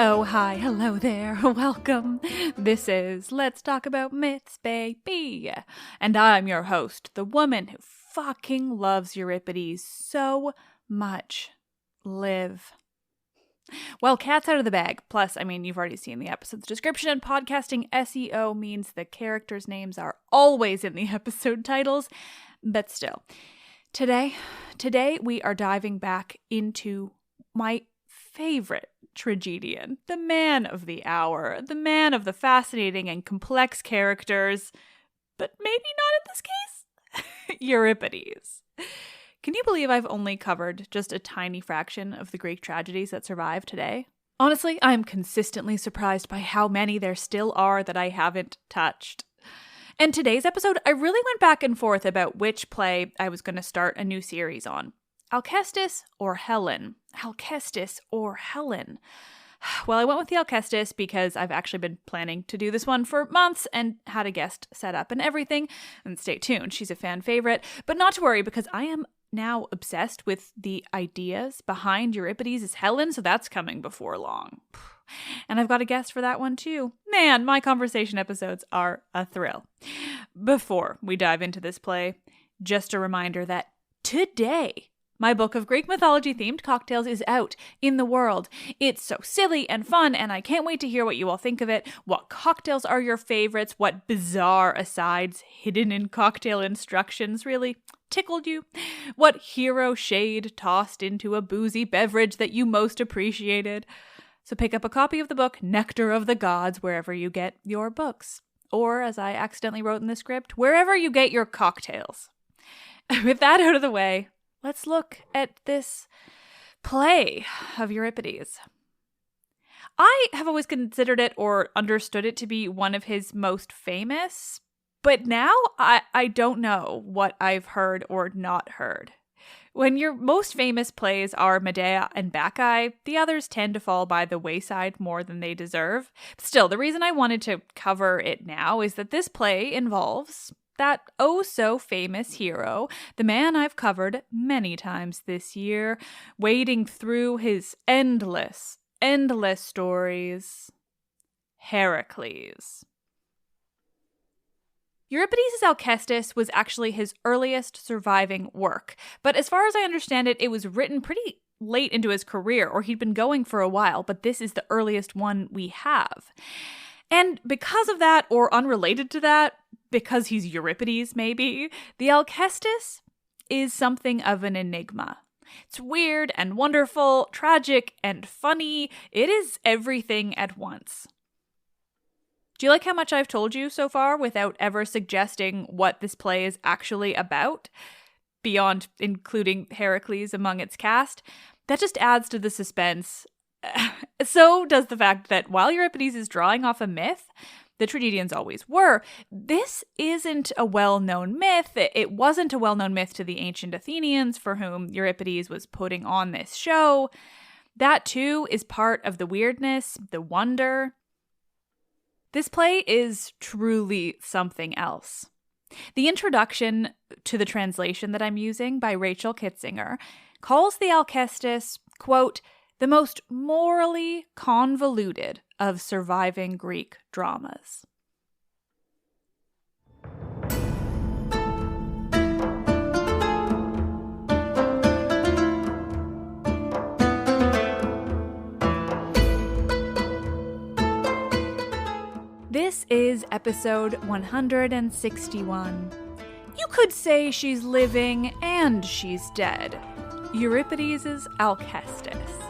Oh, hi, hello there, welcome. This is Let's Talk About Myths, baby. And I'm your host, the woman who fucking loves Euripides so much. Liv. Well, cat's out of the bag. Plus, you've already seen the episode's description, and podcasting SEO means the characters' names are always in the episode titles. But still, today we are diving back into my favorite tragedian, the man of the hour, the man of the fascinating and complex characters, but maybe not in this case, Euripides. Can you believe I've only covered just a tiny fraction of the Greek tragedies that survive today? Honestly, I'm consistently surprised by how many there still are that I haven't touched. In today's episode, I really went back and forth about which play I was going to start a new series on. Alcestis or Helen? Alcestis or Helen? Well, I went with the Alcestis because I've actually been planning to do this one for months and had a guest set up and everything. And stay tuned, she's a fan favorite. But not to worry, because I am now obsessed with the ideas behind Euripides' Helen, so that's coming before long. And I've got a guest for that one too. Man, my conversation episodes are a thrill. Before we dive into this play, just a reminder that today, my book of Greek mythology-themed cocktails is out in the world. It's so silly and fun, and I can't wait to hear what you all think of it. What cocktails are your favorites? What bizarre asides hidden in cocktail instructions really tickled you? What hero shade tossed into a boozy beverage that you most appreciated? So pick up a copy of the book Nectar of the Gods wherever you get your books. Or, as I accidentally wrote in the script, wherever you get your cocktails. With that out of the way, let's look at this play of Euripides. I have always considered it or understood it to be one of his most famous, but now I don't know what I've heard or not heard. When your most famous plays are Medea and Bacchae, the others tend to fall by the wayside more than they deserve. Still, the reason I wanted to cover it now is that this play involves that oh-so-famous hero, the man I've covered many times this year, wading through his endless stories, Heracles. Euripides' Alcestis was actually his earliest surviving work, but as far as I understand it, it was written pretty late into his career, or he'd been going for a while, but this is the earliest one we have. And because of that, or unrelated to that, because he's Euripides maybe, the Alcestis is something of an enigma. It's weird and wonderful, tragic and funny. It is everything at once. Do you like how much I've told you so far without ever suggesting what this play is actually about? Beyond including Heracles among its cast? That just adds to the suspense. So does the fact that while Euripides is drawing off a myth, the tragedians always were, this isn't a well-known myth. It wasn't a well-known myth to the ancient Athenians for whom Euripides was putting on this show. That too is part of the weirdness, the wonder. This play is truly something else. The introduction to the translation that I'm using by Rachel Kitzinger calls the Alcestis, quote, the most morally convoluted of surviving Greek dramas. This is episode 161. You could say she's living and she's dead. Euripides' Alcestis.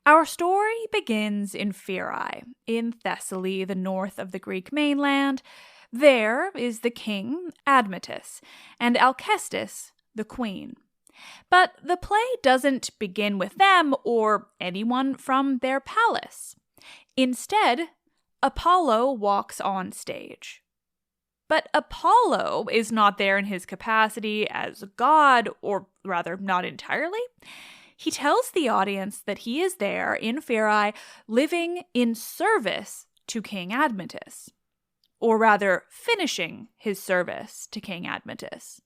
Our story begins in Pherai, in Thessaly, the north of the Greek mainland. There is the king, Admetus, and Alcestis, the queen. But the play doesn't begin with them or anyone from their palace. Instead, Apollo walks on stage. But Apollo is not there in his capacity as a god, or rather, not entirely. He tells the audience that he is there in Pherai, living in service to King Admetus, or rather finishing his service to King Admetus.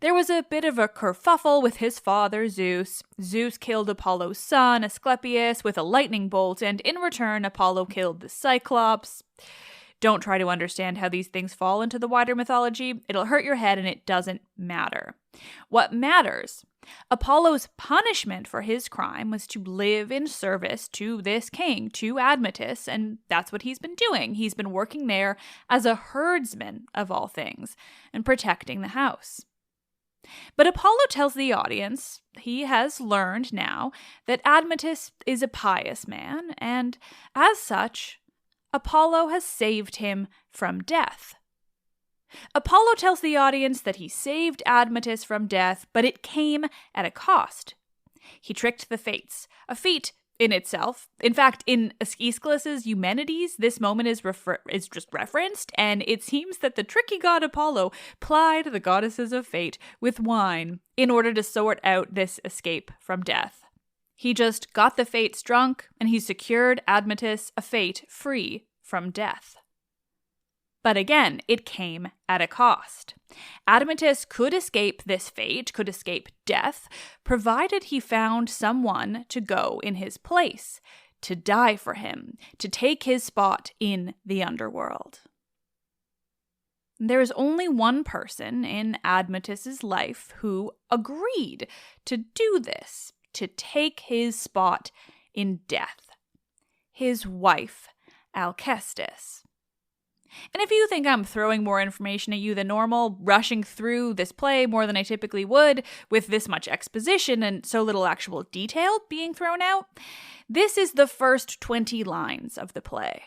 There was a bit of a kerfuffle with his father, Zeus. Zeus killed Apollo's son, Asclepius, with a lightning bolt, and in return, Apollo killed the Cyclops. Don't try to understand how these things fall into the wider mythology. It'll hurt your head, and it doesn't matter. What matters, Apollo's punishment for his crime was to live in service to this king, to Admetus, and that's what he's been doing. He's been working there as a herdsman of all things and protecting the house. But Apollo tells the audience he has learned now that Admetus is a pious man, and as such, Apollo has saved him from death. Apollo tells the audience that he saved Admetus from death, but it came at a cost. He tricked the fates, a feat in itself. In fact, in Aeschylus's Eumenides, this moment is just referenced, and it seems that the tricky god Apollo plied the goddesses of fate with wine in order to sort out this escape from death. He just got the fates drunk, and he secured Admetus a fate free from death. But again, it came at a cost. Admetus could escape this fate, could escape death, provided he found someone to go in his place, to die for him, to take his spot in the underworld. There is only one person in Admetus's life who agreed to do this, to take his spot in death. His wife, Alcestis. And if you think I'm throwing more information at you than normal, rushing through this play more than I typically would, with this much exposition and so little actual detail being thrown out, this is the first 20 lines of the play.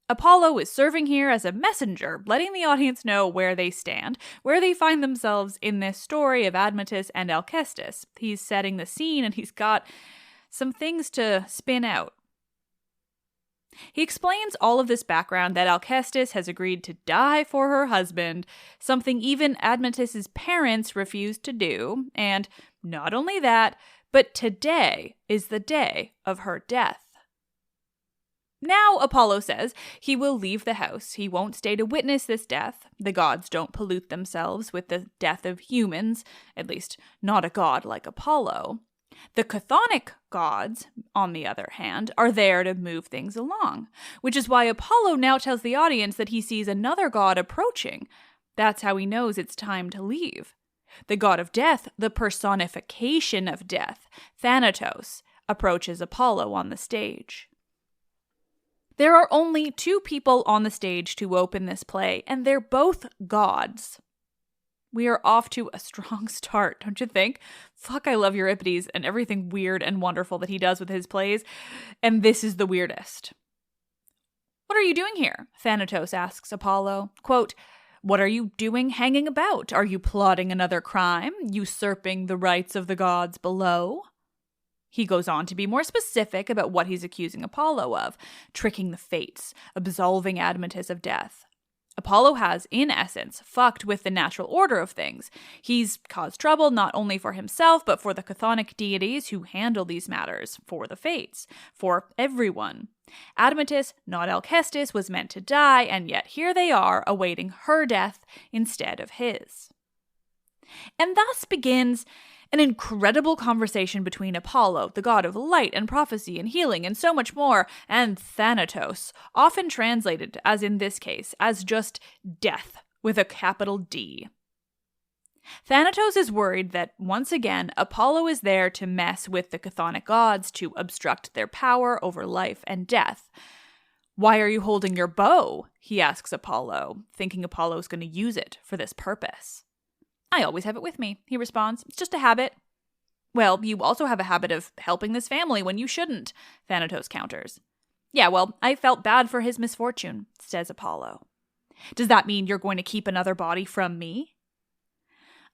Apollo is serving here as a messenger, letting the audience know where they stand, where they find themselves in this story of Admetus and Alcestis. He's setting the scene, and he's got some things to spin out. He explains all of this background that Alcestis has agreed to die for her husband, something even Admetus's parents refused to do, and not only that, but today is the day of her death. Now, Apollo says he will leave the house. He won't stay to witness this death. The gods don't pollute themselves with the death of humans, at least not a god like Apollo. The chthonic gods, on the other hand, are there to move things along, which is why Apollo now tells the audience that he sees another god approaching. That's how he knows it's time to leave. The god of death, the personification of death, Thanatos, approaches Apollo on the stage. There are only 2 people on the stage to open this play, and they're both gods. We are off to a strong start, don't you think? Fuck, I love Euripides and everything weird and wonderful that he does with his plays, and this is the weirdest. "What are you doing here?" Thanatos asks Apollo. Quote, "What are you doing hanging about? Are you plotting another crime, usurping the rights of the gods below?" He goes on to be more specific about what he's accusing Apollo of, tricking the fates, absolving Admetus of death. Apollo has, in essence, fucked with the natural order of things. He's caused trouble not only for himself, but for the chthonic deities who handle these matters, for the fates, for everyone. Admetus, not Alcestis, was meant to die, and yet here they are, awaiting her death instead of his. And thus begins an incredible conversation between Apollo, the god of light and prophecy and healing and so much more, and Thanatos, often translated, as in this case, as just death with a capital D. Thanatos is worried that, once again, Apollo is there to mess with the chthonic gods, to obstruct their power over life and death. "Why are you holding your bow?" he asks Apollo, thinking Apollo's going to use it for this purpose. "I always have it with me," he responds. "It's just a habit." "Well, you also have a habit of helping this family when you shouldn't," Thanatos counters. "Yeah, well, I felt bad for his misfortune," says Apollo. "Does that mean you're going to keep another body from me?"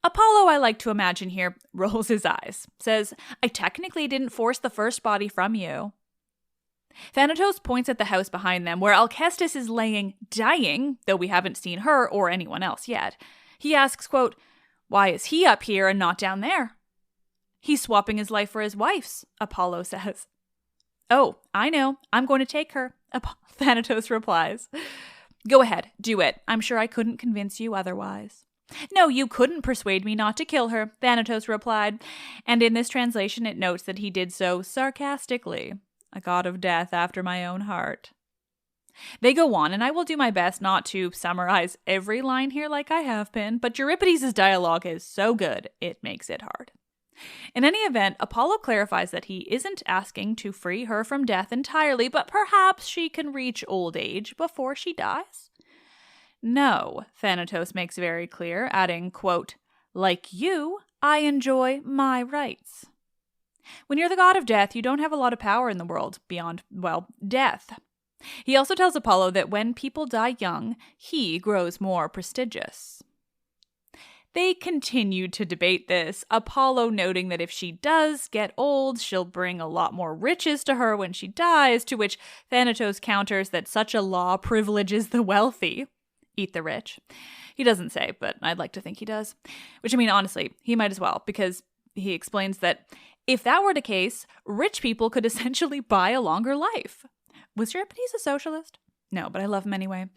Apollo, I like to imagine here, rolls his eyes, says, "I technically didn't force the first body from you." Thanatos points at the house behind them, where Alcestis is laying dying, though we haven't seen her or anyone else yet. He asks, quote, "Why is he up here and not down there?" "He's swapping his life for his wife's," Apollo says. "Oh, I know. I'm going to take her," Thanatos replies, "Go ahead, do it. I'm sure I couldn't convince you otherwise." "No, you couldn't persuade me not to kill her," Thanatos replied, and in this translation it notes that he did so sarcastically, a god of death after my own heart. They go on, and I will do my best not to summarize every line here like I have been, but Euripides' dialogue is so good, it makes it hard. In any event, Apollo clarifies that he isn't asking to free her from death entirely, but perhaps she can reach old age before she dies. "No," Thanatos makes very clear, adding, quote, "Like you, I enjoy my rights." When you're the god of death, you don't have a lot of power in the world beyond, well, death. He also tells Apollo that when people die young, he grows more prestigious. They continue to debate this, Apollo noting that if she does get old, she'll bring a lot more riches to her when she dies, to which Thanatos counters that such a law privileges the wealthy. Eat the rich. He doesn't say, but I'd like to think he does. Which, I mean, honestly, he might as well, because he explains that if that were the case, rich people could essentially buy a longer life. Was Euripides a socialist? No, but I love him anyway.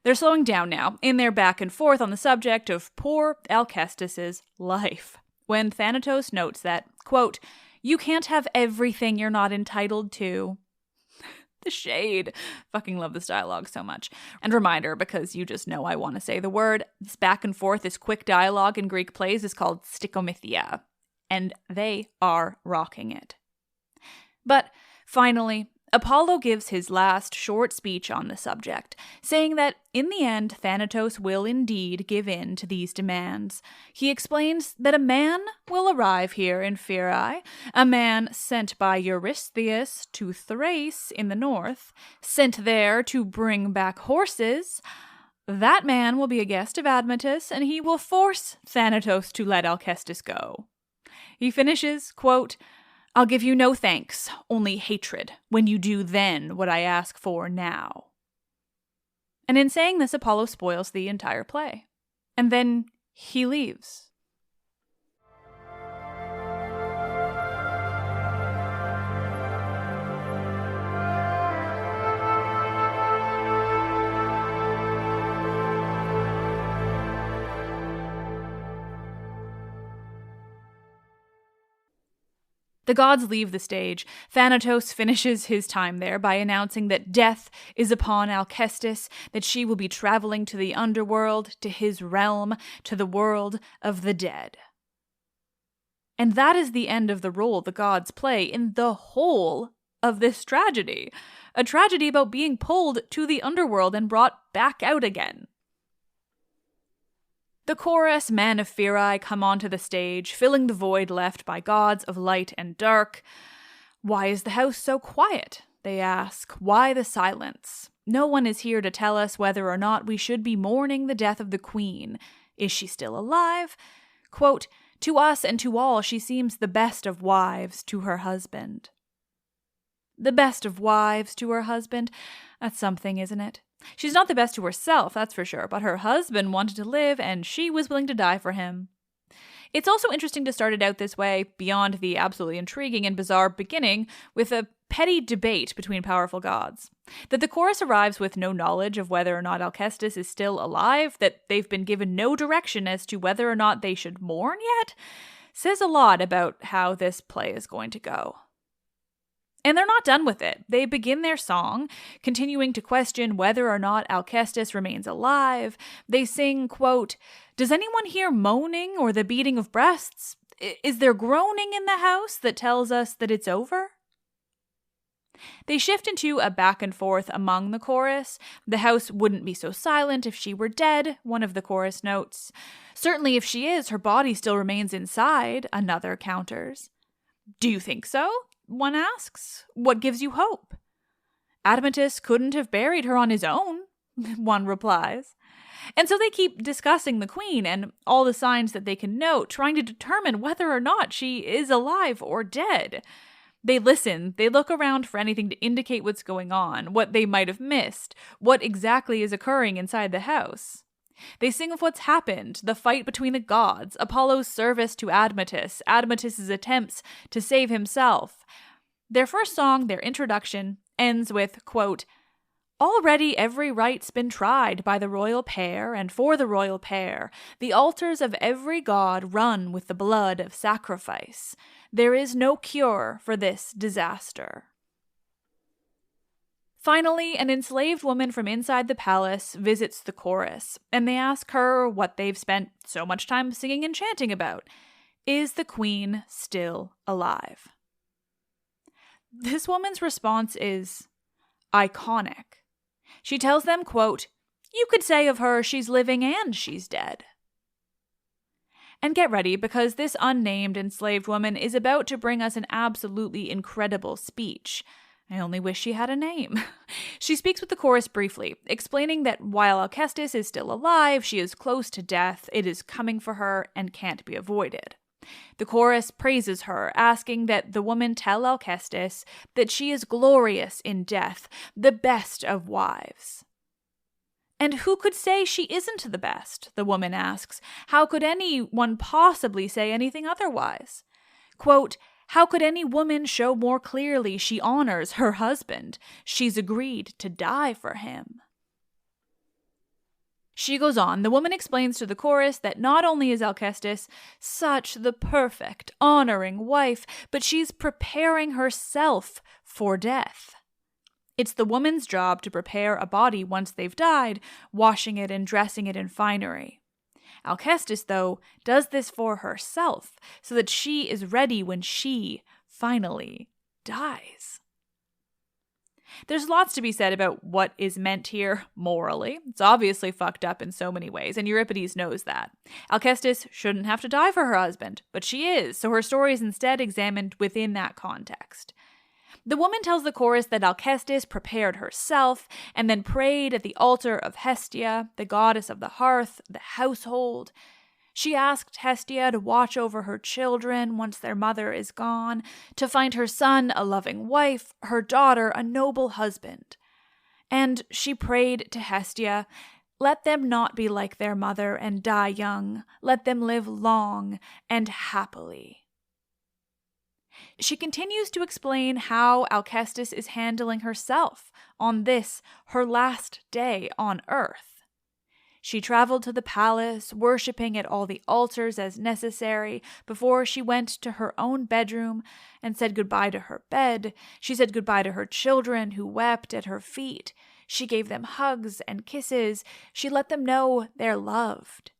They're slowing down now, in their back and forth on the subject of poor Alcestis' life, when Thanatos notes that, quote, "You can't have everything you're not entitled to." The shade. Fucking love this dialogue so much. And reminder, because you just know I want to say the word, this back and forth, this quick dialogue in Greek plays is called stickomythia, and they are rocking it. But finally, Apollo gives his last short speech on the subject, saying that in the end, Thanatos will indeed give in to these demands. He explains that a man will arrive here in Phyrae, a man sent by Eurystheus to Thrace in the north, sent there to bring back horses. That man will be a guest of Admetus, and he will force Thanatos to let Alcestis go. He finishes, quote, "I'll give you no thanks, only hatred, when you do then what I ask for now." And in saying this, Apollo spoils the entire play. And then he leaves. The gods leave the stage. Thanatos finishes his time there by announcing that death is upon Alcestis, that she will be traveling to the underworld, to his realm, to the world of the dead. And that is the end of the role the gods play in the whole of this tragedy. A tragedy about being pulled to the underworld and brought back out again. The chorus, men of Phyrae, come onto the stage, filling the void left by gods of light and dark. "Why is the house so quiet?" they ask. "Why the silence? No one is here to tell us whether or not we should be mourning the death of the queen. Is she still alive? Quote, to us and to all she seems the best of wives to her husband." The best of wives to her husband? That's something, isn't it? She's not the best to herself, that's for sure, but her husband wanted to live and she was willing to die for him. It's also interesting to start it out this way, beyond the absolutely intriguing and bizarre beginning, with a petty debate between powerful gods. That the chorus arrives with no knowledge of whether or not Alcestis is still alive, that they've been given no direction as to whether or not they should mourn yet, says a lot about how this play is going to go. And they're not done with it. They begin their song, continuing to question whether or not Alcestis remains alive. They sing, quote, "Does anyone hear moaning or the beating of breasts? Is there groaning in the house that tells us that it's over?" They shift into a back and forth among the chorus. "The house wouldn't be so silent if she were dead," one of the chorus notes. "Certainly if she is, her body still remains inside," another counters. "Do you think so?" one asks. "What gives you hope?" "Admetus couldn't have buried her on his own," one replies. And so they keep discussing the queen and all the signs that they can note, trying to determine whether or not she is alive or dead. They listen, they look around for anything to indicate what's going on, what they might have missed, what exactly is occurring inside the house. They sing of what's happened, the fight between the gods, Apollo's service to Admetus, Admetus' attempts to save himself. Their first song, their introduction, ends with, quote, Already every rite's been tried by the royal pair, and for the royal pair, the altars of every god run with the blood of sacrifice. There is no cure for this disaster. Finally, an enslaved woman from inside the palace visits the chorus, and they ask her what they've spent so much time singing and chanting about. Is the queen still alive? This woman's response is iconic. She tells them, quote, "You could say of her she's living and she's dead." And get ready, because this unnamed enslaved woman is about to bring us an absolutely incredible speech. I only wish she had a name. She speaks with the chorus briefly, explaining that while Alcestis is still alive, she is close to death, it is coming for her, and can't be avoided. The chorus praises her, asking that the woman tell Alcestis that she is glorious in death, the best of wives. "And who could say she isn't the best?" the woman asks. "How could anyone possibly say anything otherwise?" Quote, "How could any woman show more clearly she honors her husband? She's agreed to die for him." She goes on. The woman explains to the chorus that not only is Alcestis such the perfect, honoring wife, but she's preparing herself for death. It's the woman's job to prepare a body once they've died, washing it and dressing it in finery. Alcestis, though, does this for herself, so that she is ready when she finally dies. There's lots to be said about what is meant here morally. It's obviously fucked up in so many ways, and Euripides knows that. Alcestis shouldn't have to die for her husband, but she is, so her story is instead examined within that context. The woman tells the chorus that Alcestis prepared herself and then prayed at the altar of Hestia, the goddess of the hearth, the household. She asked Hestia to watch over her children once their mother is gone, to find her son a loving wife, her daughter a noble husband. And she prayed to Hestia, "Let them not be like their mother and die young. Let them live long and happily." She continues to explain how Alcestis is handling herself on this, her last day on earth. She traveled to the palace, worshipping at all the altars as necessary, before she went to her own bedroom and said goodbye to her bed. She said goodbye to her children who wept at her feet. She gave them hugs and kisses. She let them know they're loved.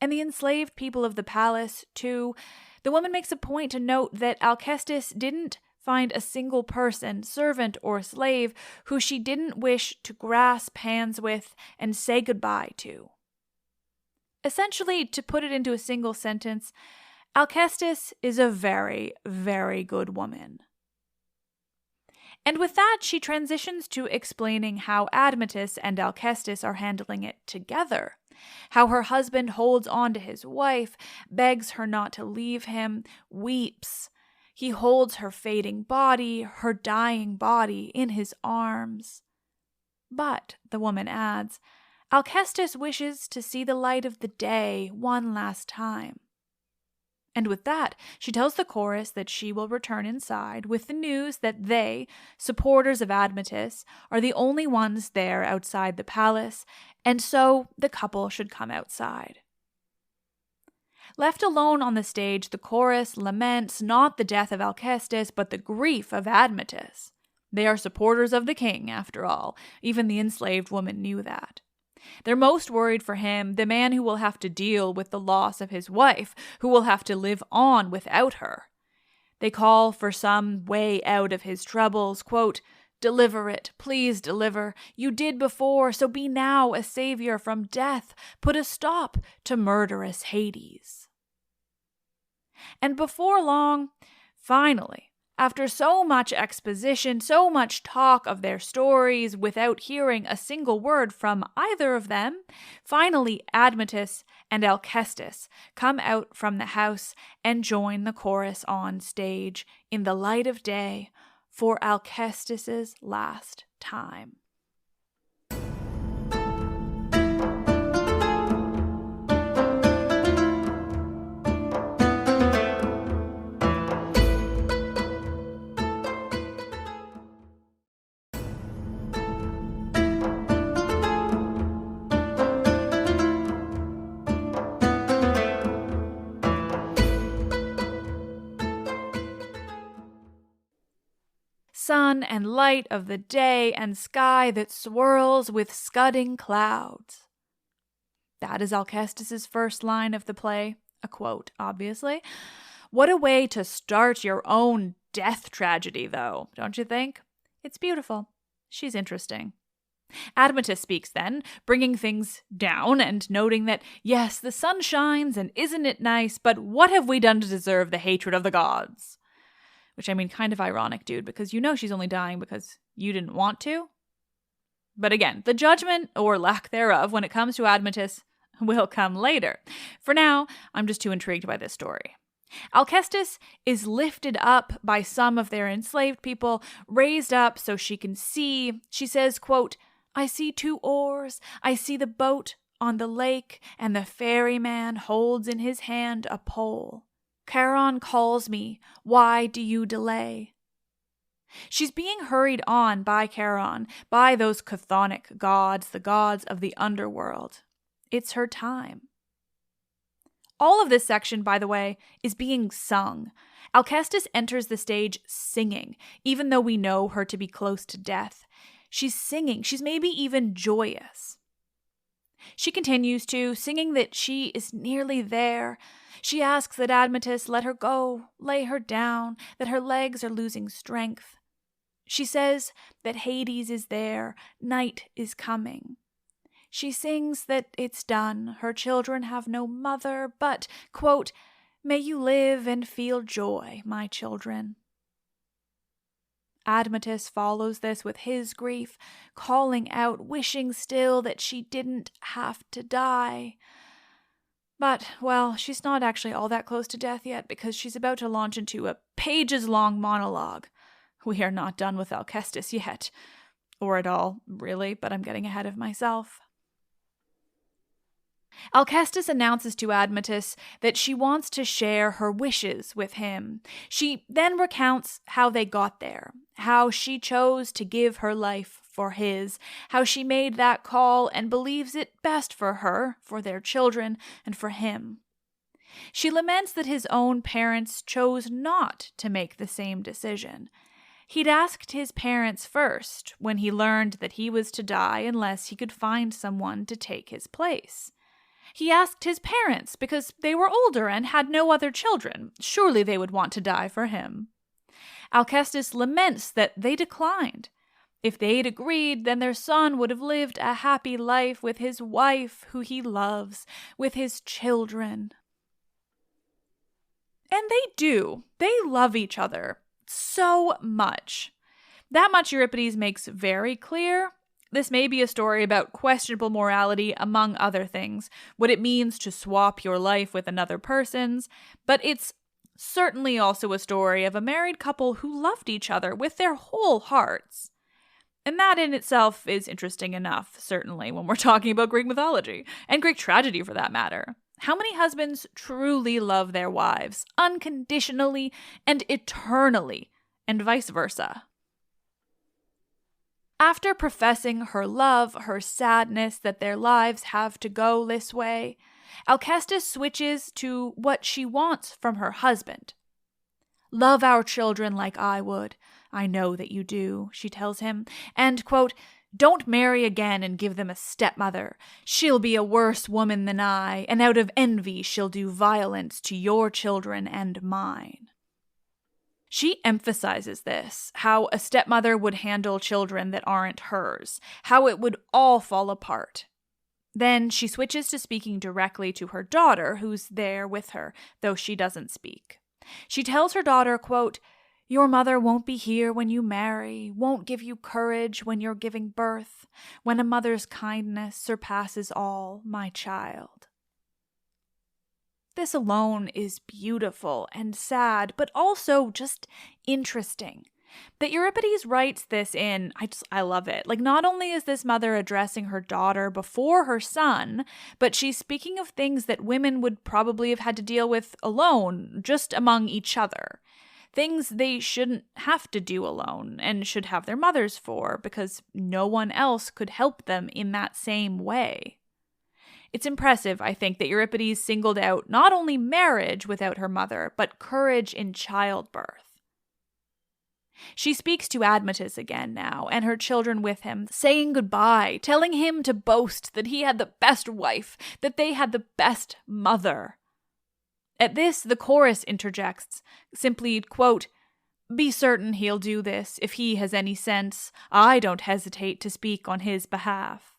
And the enslaved people of the palace, too. The woman makes a point to note that Alcestis didn't find a single person, servant or slave, who she didn't wish to grasp hands with and say goodbye to. Essentially, to put it into a single sentence, Alcestis is a very, very good woman. And with that, she transitions to explaining how Admetus and Alcestis are handling it together. How her husband holds on to his wife, begs her not to leave him, weeps. He holds her fading body, her dying body, in his arms. But, the woman adds, Alcestis wishes to see the light of the day one last time. And with that, she tells the chorus that she will return inside with the news that they, supporters of Admetus, are the only ones there outside the palace, and so the couple should come outside. Left alone on the stage, the chorus laments not the death of Alcestis, but the grief of Admetus. They are supporters of the king, after all. Even the enslaved woman knew that. They're most worried for him, the man who will have to deal with the loss of his wife, who will have to live on without her. They call for some way out of his troubles, quote, "Deliver it, please deliver. You did before, so be now a savior from death. Put a stop to murderous Hades." And before long, finally, after so much exposition, so much talk of their stories without hearing a single word from either of them, finally Admetus and Alcestis come out from the house and join the chorus on stage in the light of day for Alcestis's last time. sun and light of the day and sky that swirls with scudding clouds. That is Alcestis's first line of the play, a quote, obviously. What a way to start your own death tragedy, though, don't you think? It's beautiful. She's interesting. Admetus speaks then, bringing things down and noting that, yes, the sun shines and isn't it nice, but what have we done to deserve the hatred of the gods? Which, I mean, kind of ironic, dude, because you know she's only dying because you didn't want to. But again, the judgment, or lack thereof, when it comes to Admetus will come later. For now, I'm just too intrigued by this story. Alcestis is lifted up by some of their enslaved people, raised up so she can see. She says, quote, I see 2 oars, I see the boat on the lake, and the ferryman holds in his hand a pole. Charon calls me, why do you delay? She's being hurried on by Charon, by those chthonic gods, the gods of the underworld. It's her time. All of this section, by the way, is being sung. Alcestis enters the stage singing, even though we know her to be close to death. She's singing. She's maybe even joyous. She continues to, singing that she is nearly there. She asks that Admetus let her go, lay her down, that her legs are losing strength. She says that Hades is there, night is coming. She sings that it's done, her children have no mother, but, quote, may you live and feel joy, my children. Admetus follows this with his grief, calling out, wishing still that she didn't have to die. But, well, she's not actually all that close to death yet because she's about to launch into a pages-long monologue. We are not done with Alcestis yet. Or at all, really, but I'm getting ahead of myself. Alcestis announces to Admetus that she wants to share her wishes with him. She then recounts how they got there, how she chose to give her life for his, how she made that call and believes it best for her, for their children, and for him. She laments that his own parents chose not to make the same decision. He'd asked his parents first when he learned that he was to die unless he could find someone to take his place. He asked his parents because they were older and had no other children. Surely they would want to die for him. Alcestis laments that they declined. If they'd agreed, then their son would have lived a happy life with his wife, who he loves, with his children. And they do. They love each other so much. That much Euripides makes very clear. This may be a story about questionable morality, among other things, what it means to swap your life with another person's, but it's certainly also a story of a married couple who loved each other with their whole hearts. And that in itself is interesting enough, certainly, when we're talking about Greek mythology, and Greek tragedy for that matter. How many husbands truly love their wives, unconditionally and eternally, and vice versa? After professing her love, her sadness that their lives have to go this way, Alcestis switches to what she wants from her husband. Love our children like I would. I know that you do, she tells him, and, quote, don't marry again and give them a stepmother. She'll be a worse woman than I, and out of envy she'll do violence to your children and mine. She emphasizes this, how a stepmother would handle children that aren't hers, how it would all fall apart. Then she switches to speaking directly to her daughter, who's there with her, though she doesn't speak. She tells her daughter, quote, your mother won't be here when you marry, won't give you courage when you're giving birth, when a mother's kindness surpasses all, my child. This alone is beautiful and sad, but also just interesting. That Euripides writes this in, I love it. Like, not only is this mother addressing her daughter before her son, but she's speaking of things that women would probably have had to deal with alone, just among each other. Things they shouldn't have to do alone and should have their mothers for, because no one else could help them in that same way. It's impressive, I think, that Euripides singled out not only marriage without her mother, but courage in childbirth. She speaks to Admetus again now, and her children with him, saying goodbye, telling him to boast that he had the best wife, that they had the best mother. At this, the chorus interjects, simply, quote, "Be certain he'll do this, if he has any sense. I don't hesitate to speak on his behalf."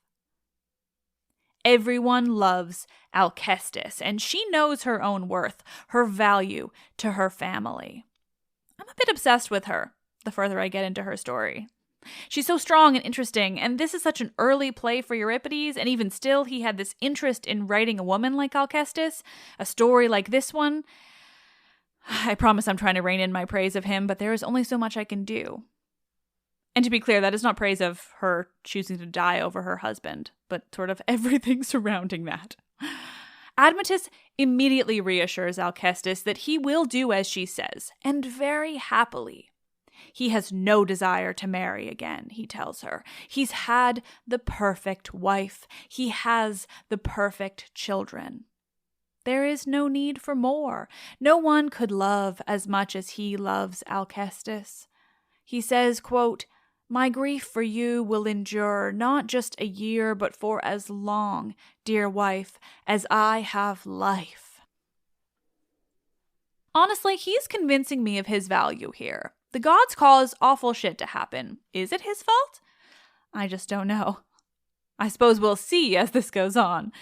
Everyone loves Alcestis, and she knows her own worth, her value to her family. I'm a bit obsessed with her, the further I get into her story. She's so strong and interesting, and this is such an early play for Euripides, and even still, he had this interest in writing a woman like Alcestis, a story like this one. I promise I'm trying to rein in my praise of him, but there is only so much I can do. And to be clear, that is not praise of her choosing to die over her husband, but sort of everything surrounding that. Admetus immediately reassures Alcestis that he will do as she says, and very happily. He has no desire to marry again, he tells her. He's had the perfect wife. He has the perfect children. There is no need for more. No one could love as much as he loves Alcestis. He says, quote, "My grief for you will endure not just a year, but for as long, dear wife, as I have life." Honestly, he's convincing me of his value here. The gods cause awful shit to happen. Is it his fault? I just don't know. I suppose we'll see as this goes on.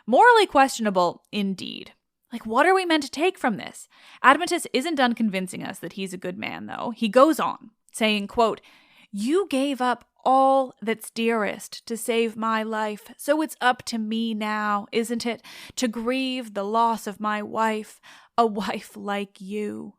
Morally questionable, indeed. Like, what are we meant to take from this? Admetus isn't done convincing us that he's a good man, though. He goes on, saying, quote, "You gave up all that's dearest to save my life, so it's up to me now, isn't it, to grieve the loss of my wife, a wife like you."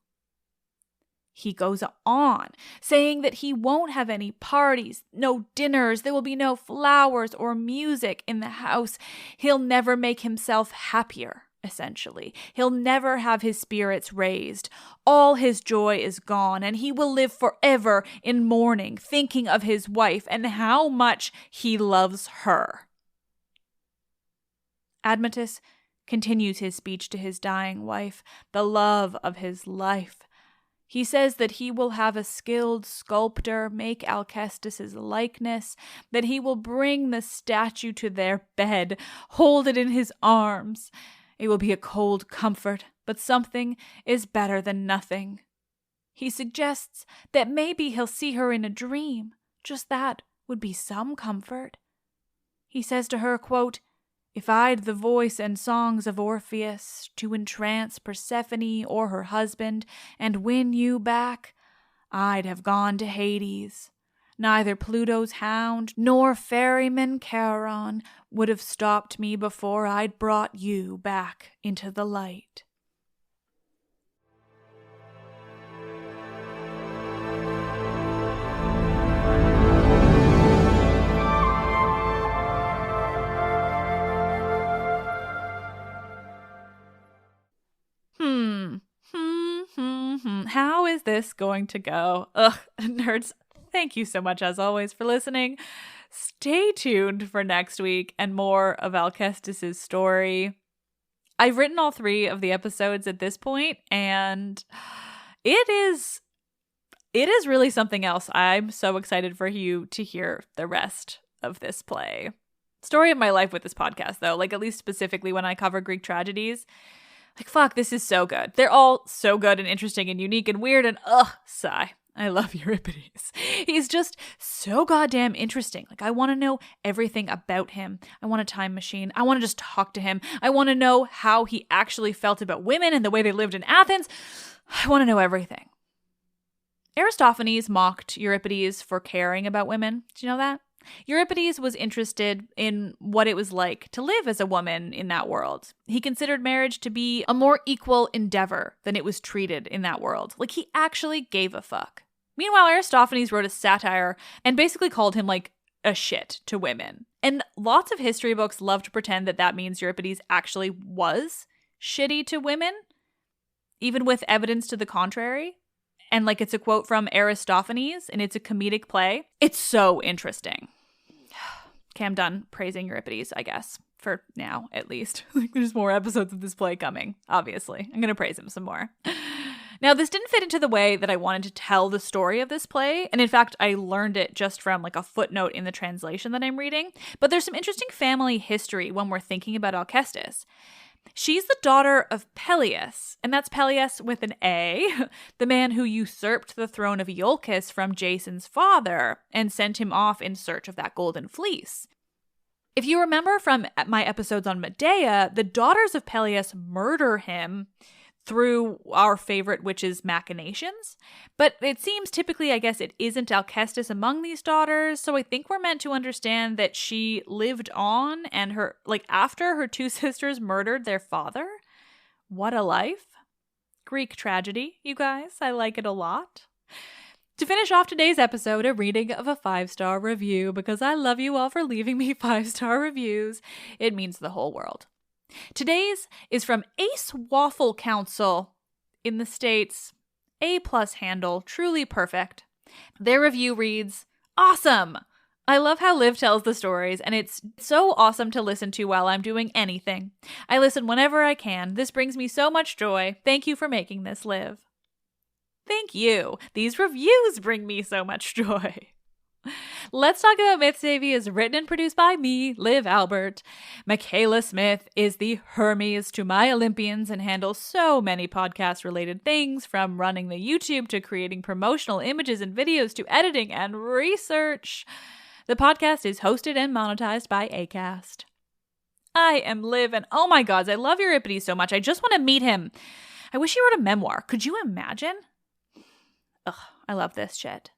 He goes on, saying that he won't have any parties, no dinners, there will be no flowers or music in the house. He'll never make himself happier, essentially. He'll never have his spirits raised. All his joy is gone, and he will live forever in mourning, thinking of his wife and how much he loves her. Admetus continues his speech to his dying wife, the love of his life. He says that he will have a skilled sculptor make Alcestis' likeness, that he will bring the statue to their bed, hold it in his arms. It will be a cold comfort, but something is better than nothing. He suggests that maybe he'll see her in a dream. Just that would be some comfort. He says to her, quote, "If I'd the voice and songs of Orpheus to entrance Persephone or her husband and win you back, I'd have gone to Hades. Neither Pluto's hound nor ferryman Charon would have stopped me before I'd brought you back into the light." How is this going to go? Ugh, nerds, thank you so much as always for listening. Stay tuned for next week and more of Alcestis' story. I've written all 3 of the episodes at this point, and it is really something else. I'm so excited for you to hear the rest of this play. Story of my life with this podcast, though, like at least specifically when I cover Greek tragedies. Like, fuck, this is so good. They're all so good and interesting and unique and weird and sigh. I love Euripides. He's just so goddamn interesting. Like, I want to know everything about him. I want a time machine. I want to just talk to him. I want to know how he actually felt about women and the way they lived in Athens. I want to know everything. Aristophanes mocked Euripides for caring about women. Did you know that? Euripides was interested in what it was like to live as a woman in that world. He considered marriage to be a more equal endeavor than it was treated in that world. Like, he actually gave a fuck. Meanwhile, Aristophanes wrote a satire and basically called him like a shit to women. And lots of history books love to pretend that that means Euripides actually was shitty to women, even with evidence to the contrary. And like, it's a quote from Aristophanes and it's a comedic play. It's so interesting. Okay, I'm done praising Euripides, I guess, for now, at least. There's more episodes of this play coming, obviously. I'm going to praise him some more. Now, this didn't fit into the way that I wanted to tell the story of this play, and in fact, I learned it just from like a footnote in the translation that I'm reading, but there's some interesting family history when we're thinking about Alcestis. She's the daughter of Peleus, and that's Peleus with an A, the man who usurped the throne of Iolcus from Jason's father and sent him off in search of that golden fleece. If you remember from my episodes on Medea, the daughters of Peleus murder him through our favorite witch's machinations. But it seems typically, I guess, it isn't Alcestis among these daughters, so I think we're meant to understand that she lived on and after her two sisters murdered their father. What a life. Greek tragedy, you guys. I like it a lot. To finish off today's episode, a reading of a 5-star review, because I love you all for leaving me 5-star reviews. It means the whole world. Today's is from Ace Waffle Council in the States. A+ handle, truly perfect. Their review reads, "Awesome! I love how Liv tells the stories, and it's so awesome to listen to while I'm doing anything. I listen whenever I can. This brings me so much joy. Thank you for making this, Liv." Thank you. These reviews bring me so much joy. Let's Talk About Myths Baby is written and produced by me, Liv Albert. Michaela Smith is the Hermes to my Olympians and handles so many podcast-related things, from running the YouTube to creating promotional images and videos to editing and research. The podcast is hosted and monetized by Acast. I am Liv, and oh my gods, I love Euripides so much. I just want to meet him. I wish he wrote a memoir. Could you imagine? Ugh, I love this shit.